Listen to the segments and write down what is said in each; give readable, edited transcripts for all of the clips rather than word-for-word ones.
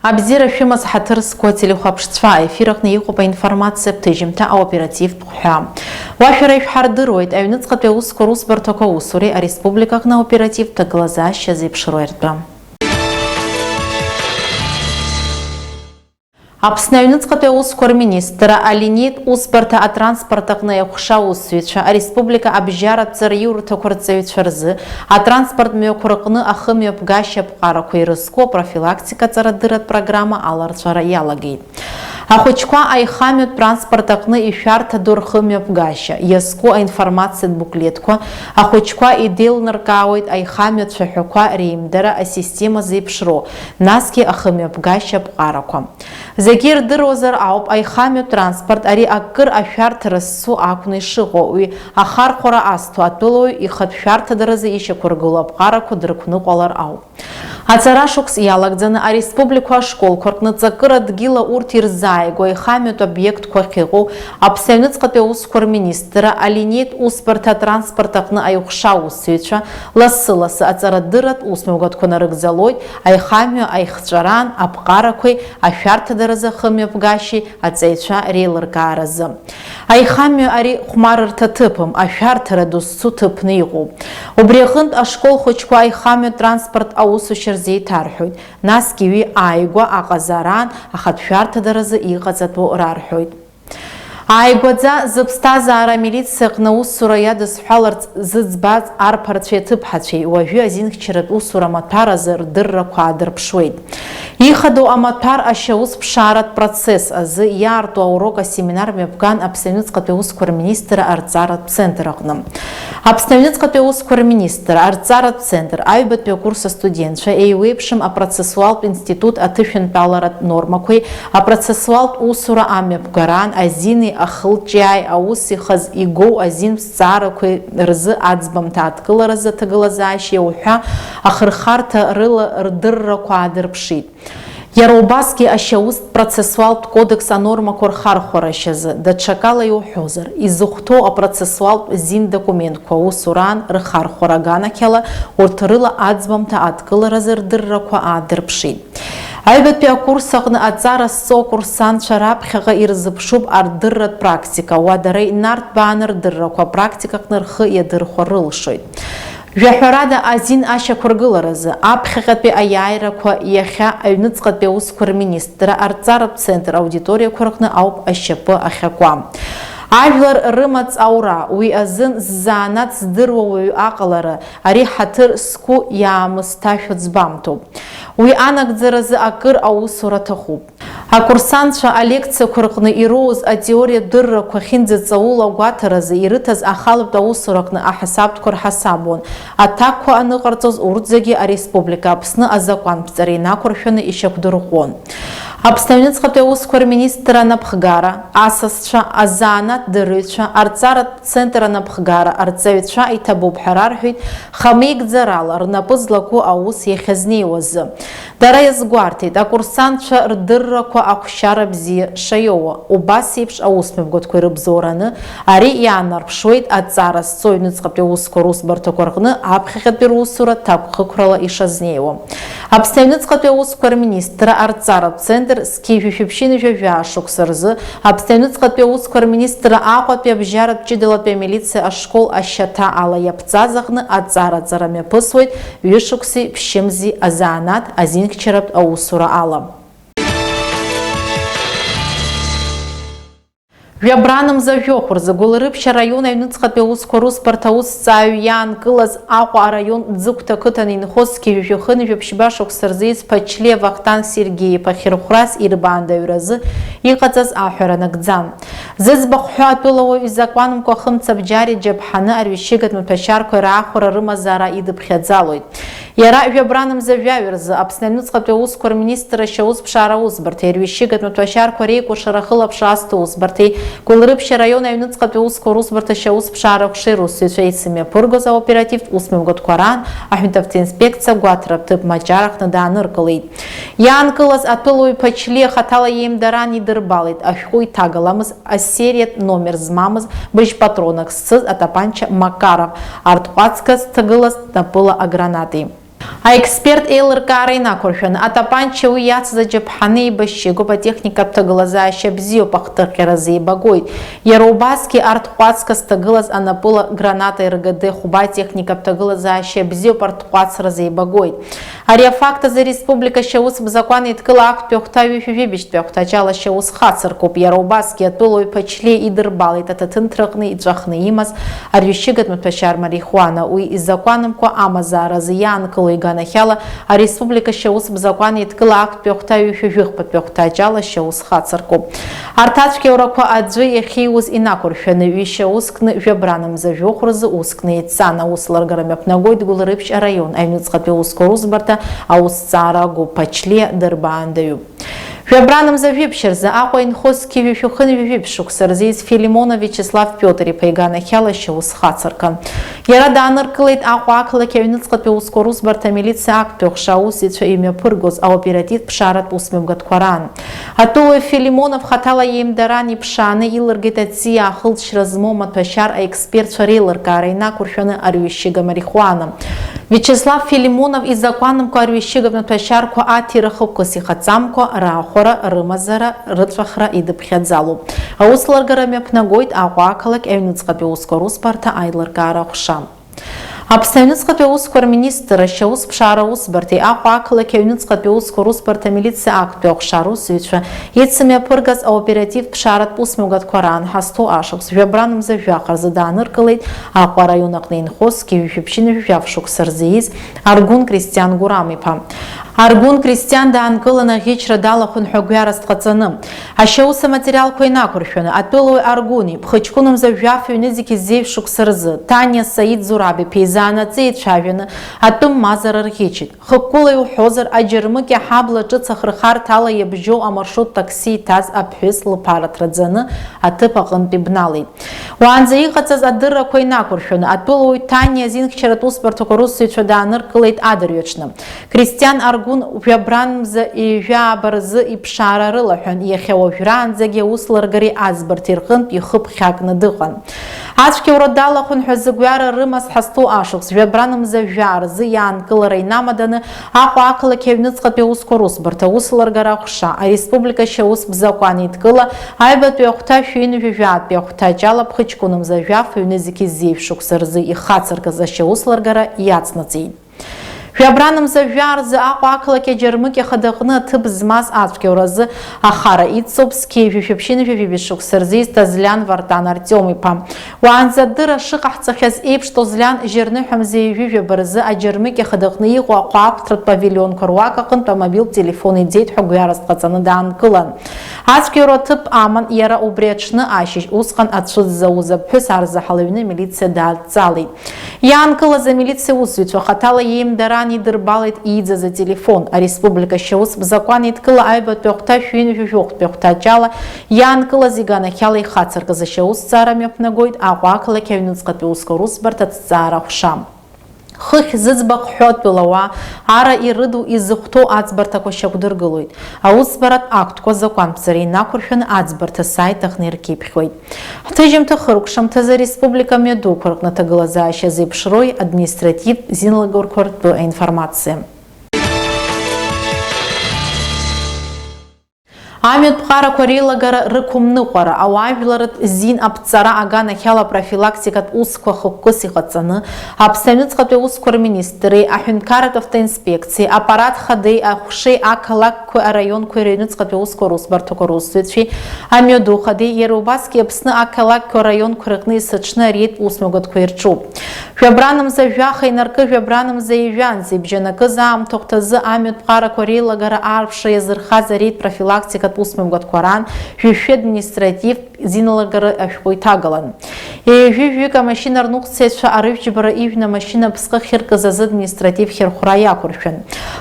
Абзира фимас хатырско телехуапшцва эфирах наихупа информация птыжимта оператив тухя. Вашера ифхардыроид айвныцкатве ускор усбартоко усури а республиках на оператив та глаза щазипшируэртба. Апснайвныцкатве ускор министра алинит успарта а транспортакная хушаусвича а республика абжара цар юрта курцевичарзы а транспорт мёкурыкны ахы мёпгаща пқаракуйрыско профилактика царадырат программа аларчара ялагейт. Ахочква айхамют транспортакны и фярта дурхы мёпгаща яско информация буклетко ахочква и дел наркауит айхамют шахуква реймдера а система зипшро наски ахы мёпгаща пқараква. Загир дырозар ауп айхамю транспорт ари аккыр афярт рассу акуны шыгоуи ахар хора асту атылой и хат фярта дырызы ише кургулап қараку дыркуны қолар ау. Ацарашукс ялагдзаны а республику школ коркны цакыра дгила уртирзайго айхамют объект кохего абсайныцкатве ускор министра алинет успарта транспортакны айухша усвеча лассыласы ацара дырат усмугаткуна рыгзалой айхамю айхчаран апқаракуй афярта дырызы хымепгащи ацайча рейлыркаразы. Айхамю ари хумарырта тыпым афяртара дуссу тыпныйгу. Убрехынт ашкол хочку айхамю транспорт аусу шерзей тархуйт. Нас киви айгва аказаран ахатфярта дырызы иғазату рархуйт. Айгвадза зыбстазаара милициякны усура иадысҳәаларц зыӡбаз арԥарцәа иаҭыԥҳацәеи уажәы азинхьчаратә усура амаҭәаразы рдыррақәа аадырԥшуеит. Ихадоу амаҭәар ашьаус ԥшааратә процесс азы иаарту аурок асеминар мҩаԥган Аԥсны Аҩныҵҟатәи аусқәа рминистр арҵаратә центр аҟны. Аԥсны Аҩныҵҟатәи аусқәа рминистр арҵаратә центр аҩбатәи акурс астудентцәа еиуеиԥшым апроцессуалтә институт аҭышәынтәаларатә нормақәеи апроцессуалтә усура амҩаԥгаран азини ахылҿиааи аус ихаз игоу азин ԥсҭаарақәеи рзы аӡбамҭа адкыларазы аҭагылазаашьа иауҳәа ахырхарҭа рыла рдыррақәа аадырԥшит. Иара убасгьы ашьаустә процессуалтә кодекс анормақәа рхархәарашьазы даҽакала иуҳәозар, изыхәҭоу апроцессуалтә зин документқәа усураан рхархәара аганахьала урҭ рыла аӡбамҭа адкыларазы рдыррақәа аадырԥшит. Аҩбатәи акурс аҟны аҵара зҵоу акурсантцәа раԥхьаҟа ирзыԥшуп ардырратә практика, уадара инарҭбааны рдыррақәа апрактикаҟны рхы иадырхәа рылшоит. Жәаҳәарада азин ашьақәыргыларазы аԥхьаҟатәи аиааирақәа иахьа Аҩныҵҟатәи аусқәа рминистр арҵаратә центр аудиториақәа рҟны ауп ашьапы ахьакуа. Ажәлар рымаҵ аура, уи азын ззаанаҵ здыруа уаҩ аҟалара, ари ҳаҭыр зқәу иаамысҭашәо ӡбамҭоуп. Уи анагӡаразы акыр аусура аҭахуп. Акурсантцәа алекциақәа рҟны ироуз атеориатә дыррақәа ахьынӡаҵаула агәаҭаразы ирыҭаз ахалатә аусура аҟны аҳасабтәқәа рҳасабуан. Аҭакқәа аныҟарҵоз урҭ зегьы ареспублика Аԥсны азакәанԥҵәара инақәыршәаны ишьақәдырӷәӷәон. Аԥсны Аҩныҵҟатәи аусқәа рминистр анапхгара, асасцәа, азаанат дырыҩцәа, арҵаратә центр анапхгара, арҵаҩцәа иҭабуп ҳәа рарҳәеит хамеигӡарала рнапы злаку аус иахьазнеиуазы. Дара иазгәарҭеит акурсантцәа рдыррақәа ахәшьара бзиа шаиоуа. Убас еиԥш аусмҩаԥгатәқәа ирыбзоураны ари иаанарԥшуеит аҵара зҵо Аҩныҵҟатәи аусқәа русбарҭақәа рҟны аԥхьаҟатәи русура ҭакәхықәрала ишазнеиуа. Аԥсны Аҩныҵҟатәи аусқәа рминистр арҵаратә центр скижәышәыԥшьыни жәа-жәаа шықәса рзы Аԥсны Аҩныҵҟатәи аусқәа рминистр Аҟәатәи абжьаратә ҷыдалатәи амилициа ашкол ашьаҭа ала иаԥҵаз аҟны аҵара-ҵара мҩаԥысуеит ҩышықәси ԥшьымзи азаанат азинхьчаратә аусура ала. Жәабранымза жәохәырзы Гәылрыԥшьа араион Аҩныҵҟатәи аусқәа русбарҭа аусҭҵааҩ иаанкылаз Аҟәа араион Ӡыкәта ақыҭан инхоз скижәышәахыни жәаԥшьба шықәса рзы Ԥачлиа Вахтанг Сергеи-иԥа хьырхәрас ирбаандаҩразы иҟаҵаз аҳәара нагӡан. Зыӡбахә ҳәа атәылауаҩ изакәанмкәа хымцабџьари џьаԥҳаны арҩышьыгатә маҭәашьарқәа раахәара рымазаара идыԥхьаӡалоит. Иара Жәабранымза жәаҩразы Аԥсны Аҩныҵҟатәи аусқәа рминистр ашьаус ԥшаара аусбарҭеи арҩышьыгатә маҭәашьарқәа реикәыршара ахылаԥшра асҭо аусбарҭеи Гәылрыԥшьа араион Аҩныҵҟатәи аусқәа русбарҭа ашьаус ԥшаара ахәшеи русзуҩцәа еицымҩаԥыргоз аоперативтә усмҩаԥгатәқәа раан аҳәынҭавтә инспекциа гәаҭаратә ҭыԥ маҷарахны дааныркылеит. Иаанкылаз атәылауаҩ Ԥачлиа хаҭала иеимдаран идырбалеит ашәҟәы иҭагаламыз асериатә номер змамыз быжь-патронак зцыз атапанча Макаров артҟәацга зҭагылаз напыла агранати. Аэксперт еилыркаара коршәаны атапанча уи иацзаџьап ҳанеибашьшьы техника ҭагылазаашьа бзиоуп ахҭырҟьаразы еибагоит. Иара убасгьы арҭ ҟәацка зҭагылаз анапыла граната иргады хәба техника ҭагылазаашьа бзиоуп арҭ ҟәацразы еибагоит. Ари афакт азы республикашьа аус бзакәан еидкыла актәи ахәҭа ҩышәижәибаҩтәи ахәҭаҷалашьа аус хацыркуп. Иара убасгьы атәылаҩ Ԥачле идырбалеит аҭаҭынҭраҟны иҵәахны имаз арҩышьыгатә маҭәашьар марихуана. Уи изакәанымкәа амазааразы иаанкыло иганахьала ареспубликашьа аус бзакәан еидкыла актәи ахәҭа ҩышәижәыхԥатәи ахәҭаҷалашьа аус хацыркуп. Арҭ ацәгьаурақәа аӡәы иахьиуз инақәыршәаны ҩышьа аускны жәабранамза жәохәразы ускны еиццан. Аусларгара мҩаԥнагоит Гәылрыԥшь араион аҩныҵҟатәи аусқәа рузбарҭа аусҭҵаара агәыԥ Ԥачле дырбаандаҩуп. Жәабранамза жәиԥшьырзы Аҟәа инхозгьы ҩышәихын-ҩажәиԥшь шықәса рзы Филимонов Вячеслав Пиотр-иԥа иганахьалашьа аус хацыркын. Иара дааныркылеит Аҟәа ақалақь аҩныҵҟатәи аусқәа рузбарҭа амилициа актәи ахәша аусзуҩцәа имҩаԥыргоз аоперативтә ԥшааратә усмҩаԥгатәқәа раан. Атәылаҩ Филимонов хаҭала иеимдаран иԥшааны илыргеит аҵиаа ахылҵшьра змоу маҭәашьар аекспертцәа реилыркаара инақәыршәаны арҩышьыга марихуана. Вячеслав Филимонов изакәанымкәа арҩышьыгатә маҭәашьарқәа аҭира хықәкыс ихаҵамкәа раахәара, рымазара, рыҵәахра идыԥхьаӡалоуп. Аусларгара мҩаԥнагоит Аҟәа ақалақь аҩныҵҟатәи аусқәа русбарҭа аилыркаара ахәша. Аԥсны аҩныҵҟатәи аусқәа рминистр ашьаус ԥшаара усбарҭеи Аҟәа ақалақь аҩныҵҟатәи аусқәа русбарҭа амилициа актәи ахәша русзуҩцәа ицымҩаԥыргаз аоперативтә ԥшааратә усмҩаԥгатәқәа раан ҳазҭо ашықәс жәабранамза жәахарзы дааныркылеит Аҟәа араион аҟны инхозгьы ҩышәиԥшьынҩажәижәаф шықәса рзы из Аргәын Кристиан Гурам-иԥа. Аргәын Кристиан даанкыланы аӷьычра далахәын ҳәа гәҩарас дҟаҵаны. Ашьаус аматериалқәа инақәыршәаны атәылаҩ Аргәыни Ԥхыҷкәынымза жәаф ҩнызқь зеиԥш шықәса рзы Таниа Саид Зураб-иԥа изаанаҵы ицәажәаны атәым мазара рӷьычит. Хықәкыла иуҳәозар аџьармыкьа ҳабла ҿыц ахырхарҭала иабжьоу амаршрут такси иҭаз аԥҳәыс лԥара ҭраӡаны аҭыԥ аҟынтә ибналеит. Уаанӡа иҟаҵаз адыррақәа инақәыршәаны атәылаҩ Таниа азинхьчаратә усбарҭақәа русзуҩцәа дааныркылеит адырҩаҽны. Кристиан Аргәын жәабранамза ижәаабаразы иԥшаара рылаҳәан, иахьа уажәраанӡагьы аусларгареи аӡбарҭеи рҟынтә ихы ԥхьакны дыҟан. Ацәгьаура далахәын ҳәа зыгәҩара рымаз ҳазҭо ашықәс жәабранамза жәаа рзы иаанкылара инамаданы Аҟәа ақалақь аҩныҵҟатәи аусқәа русбарҭа аусларгара ахәша ареспубликашьа аус бзакәан еидкыла аҩбатәи ахәҭа шәҩынҩажәижәаатәи ахәҭаҷала Ԥхыҷкәынымза жәаф ҩнызқь зеиԥш шықәса рзы ихацыркыз ашьаусларгара иацнаҵеит. Жәабранамза жәаа рзы Аҟәа ақалақь аџьармыкьа ахадаҟны аҭыԥ змаз ацәгьауразы ахара иццоуп зқьи ҩышәиԥшьынҩажәижәаф шықәса рзы из Тозлян Вартан Артиом-иԥа. Уаанӡа адырра шыҟаҳҵахьаз еиԥш Тозлян жьырныҳәамза ижәижәаба рзы аџьармыкьа ахадаҟны иҟоу Аҟәа ақәҭратә павилионқәа руак аҟынтә амобилтә телефон иӡеит ҳәа гәҩарас дҟаҵаны даанкылан. Ацәгьаура аҭыԥ аман, иара убри аҽны ашьыжь усҟан ацәыӡ зауз аԥҳәыс арзаҳалаҩны амилициа даадҵалеит. Иаанкылаз амилициа усзуҩцәа хаҭала иеимдаран идырбалеит ииӡаз ателефон. Ареспубликашьа аус бзакәан еидкыла аҩбатәи ахәҭа шәҩынҩажәижәохәтәи ахәҭаҷала иаанкылаз иганахьала ихацыркыз ашьаусҭҵаара мҩаԥнагоит Аҟәа ақалақь аҩныҵҟатәи аусқәа русбарҭа аҭҵаара ахәша. Хыхь зыӡбахә ҳәо атәылауаа ара ирыду изыхәҭоу аӡбарҭақәа шьақәдыргылоит. Аусбаратә актқәа закәанԥҵара инақәыршәаны аӡбарҭа сайт аҟны иркьыԥхьуеит. Ҳҭыжьымҭа хыркәшамҭазы ареспублика мҩадуқәа рҟны аҭагылазаашьа зеиԥшроуи административтә зинлагәырқәа ртәы аинформациа. Амҩатә ԥҟарақәа реилагара рықәымныҟәара, ауаажәларатә зин аԥҵара аганахьала профилактикатә усқәа хықәкыс иҟаҵаны, Аԥсны аҩныҵҟатәи аусқәа рминистри, аҳәынҭқарратә автоинспекциеи, аппарат хадеи, ахәшеи, ақалақьқәеи, араионқәеи раҩныҵҟатәи аусқәа русбарҭақәа русзуҩцәеи, амҩаду хадеи, иара убасгьы Аԥсны ақалақьқәеи, араионқәеи рҟны есыҽны ариеитә усмҩаԥгатәқәа ирҿуп. Жәабранамза жәаха инаркы жәабранамза ижәҩанӡа ибжьанакыз аамҭа хәҭазы амҩатә ԥҟарақәа реилагара аарԥшра иазырхаз ариеитә профилактикатә усмҩаԥгатәқәа раан жәишәи административтә зинлагара ашәҟәы иҭагалан. Ҩажәи-жәҩык амашьына рнуҟәцаҩцәа арыжәџьабара ижәны амашьына ԥсҟы ахьыркыз азы административ хьырхәра иақәыршәан.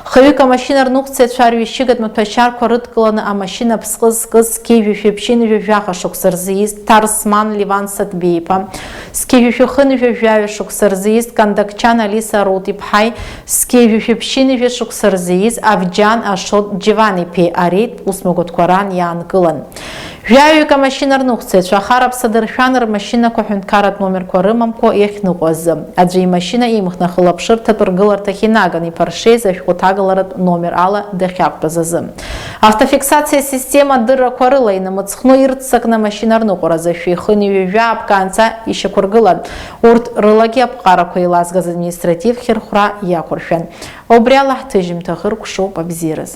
Хҩык амашьына рнуҟәцаҩцәа арҩышьыгатә маҭәашьарқәа рыдкыланы амашьына ԥсҟы зкыз зқьи ҩышәиԥшьынҩажәижәаха шықәса рзы из Тарсман Леван Саҭбеи-иԥа, зқьи ҩышәихынҩажәижәаҩа шықәса рзы из Кандакчан Алиса Рут-иԥҳаи, зқьи ҩышәиԥшьынҩажәа шықәса рзы из Авџьан Ашот Џьеван-иԥеи ариеитә усмҩаԥгатәқәа раан иаанкылан. Жаҩыка машина рнухцеицәа ахара ԥсадыршәаныр машьынақәа ҳәынҭқарратә номерқәа рымамкәа иахьныҟәаз. Аӡәы имашьына имхны ахылаԥшырҭатә ргыларҭахь инаган иԥаршеиз ашәҟәы ҭагаларатә номер ала дахьақәтәаз азы. Автофиксациа система дыррақәа рыла инамыцхәны ирццакны амашьына рныҟәараз ашәы ихы ниҩажәа аԥкаанӡа ишьақәыргылан. Урҭ рылагьы аԥҟарақәа еилазгаз административ хьырхәра иақәыршәан. Убри ала ҳҭыжьымҭа хыркәшоуп абзиараз.